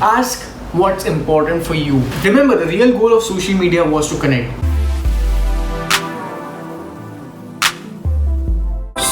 Ask what's important for you. Remember, the real goal of social media was to connect.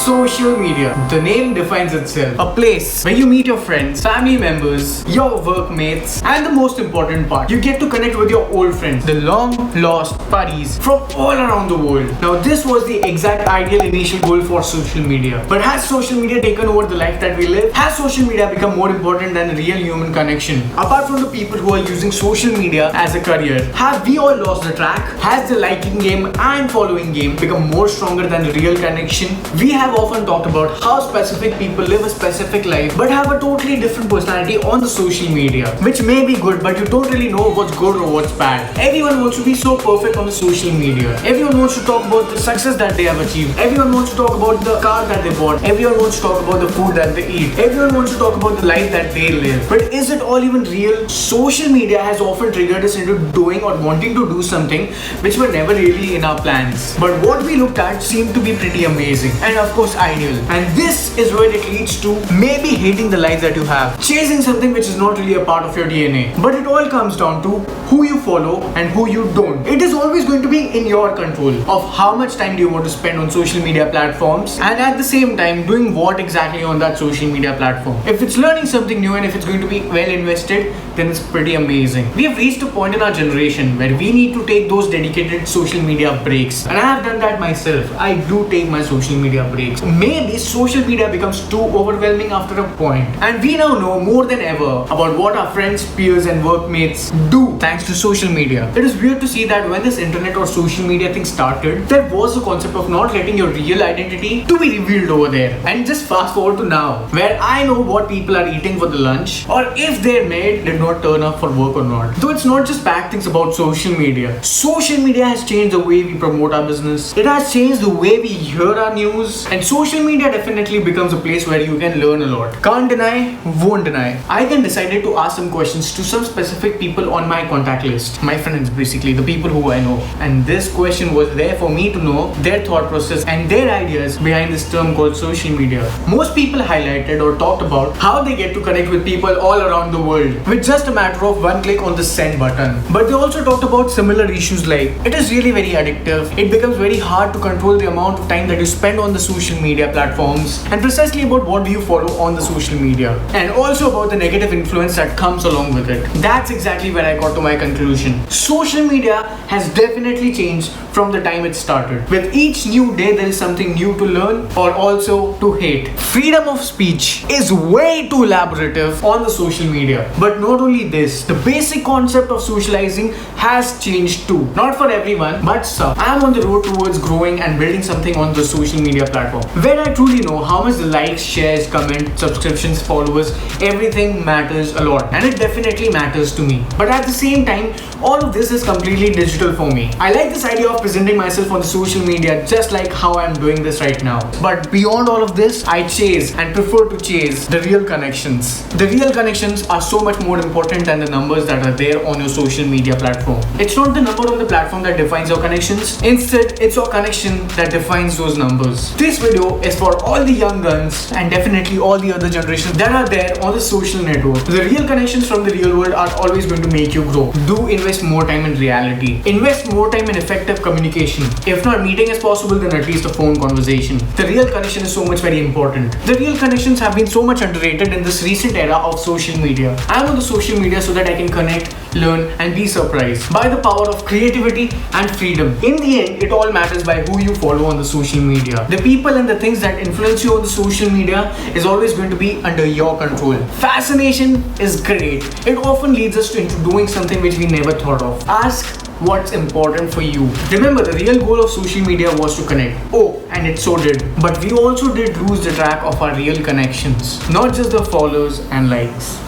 Social media. The name defines itself. A place where you meet your friends, family members, your workmates, and the most important part, you get to connect with your old friends, the long lost buddies from all around the world. Now, this was the exact ideal initial goal for social media. But has social media taken over the life that we live? Has social media become more important than real human connection? Apart from the people who are using social media as a career, have we all lost the track? Has the liking game and following game become more stronger than the real connection? We have often talked about how specific people live a specific life but have a totally different personality on the social media, which may be good, but you don't really know what's good or what's bad. Everyone wants to be so perfect on the social media. Everyone wants to talk about the success that they have achieved. Everyone wants to talk about the car that they bought. Everyone wants to talk about the food that they eat. Everyone wants to talk about the life that they live. But is it all even real? Social media has often triggered us into doing or wanting to do something which were never really in our plans. But what we looked at seemed to be pretty amazing and of course ideal. And this is where it leads to maybe hating the life that you have, chasing something which is not really a part of your DNA. But it all comes down to who you follow and who you don't. It is always going to be in your control of how much time do you want to spend on social media platforms, and at the same time doing what exactly on that social media platform. If it's learning something new and if it's going to be well invested, then it's pretty amazing. We have reached a point in our generation where we need to take those dedicated social media breaks, and I have done that myself. I do take my social media breaks. Maybe social media becomes too overwhelming after a point, and we now know more than ever about what our friends, peers and workmates do thanks to social media. It is weird to see that when this internet or social media thing started, there was a concept of not letting your real identity to be revealed over there. And just fast forward to now, where I know what people are eating for the lunch, or if their maid did not turn up for work or not. Though it's not just bad things about social media. Social media has changed the way we promote our business. It has changed the way we hear our news, and social media definitely becomes a place where you can learn a lot. Can't deny, won't deny. I then decided to ask some questions to some specific people on my contact list. My friends, basically, the people who I know. And this question was there for me to know their thought process and their ideas behind this term called social media. Most people highlighted or talked about how they get to connect with people all around the world with just a matter of one click on the send button. But they also talked about similar issues like it is really very addictive. It becomes very hard to control the amount of time that you spend on the social media platforms, and precisely about what do you follow on the social media, and also about the negative influence that comes along with it. That's exactly where I got to my conclusion. Social media has definitely changed from the time it started. With each new day there is something new to learn or also to hate. Freedom of speech is way too elaborative on the social media. But not only this, the basic concept of socializing has changed too. Not for everyone, but some. I'm on the road towards growing and building something on the social media platform where I truly know how much the likes, shares, comments, subscriptions, followers, everything matters a lot, and it definitely matters to me. But at the same time, all of this is completely digital for me. I like this idea of presenting myself on the social media just like how I'm doing this right now. But beyond all of this, I chase and prefer to chase the real connections. The real connections are so much more important than the numbers that are there on your social media platform. It's not the number on the platform that defines your connections. Instead, it's your connection that defines those numbers. This video is for all the young guns and definitely all the other generations that are there on the social network. The real connections from the real world are always going to make you grow. Do invest more time in reality. Invest more time in effective communication. If not meeting is possible, then at least a phone conversation. The real connection is so much very important. The real connections have been so much underrated in this recent era of social media. I'm on the social media so that I can connect, learn and be surprised by the power of creativity and freedom. In the end, it all matters by who you follow on the social media. The people and the things that influence you on the social media is always going to be under your control. Fascination is great. It often leads us into doing something which we never thought of. Ask what's important for you. Remember, the real goal of social media was to connect. Oh, and it so did. But we also did lose the track of our real connections, not just the followers and likes.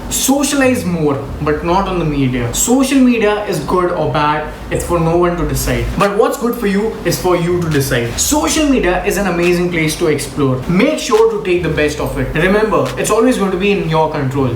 Socialize more, but not on the media. Social media is good or bad, it's for no one to decide. But what's good for you is for you to decide. Social media is an amazing place to explore. Make sure to take the best of it. Remember, it's always going to be in your control.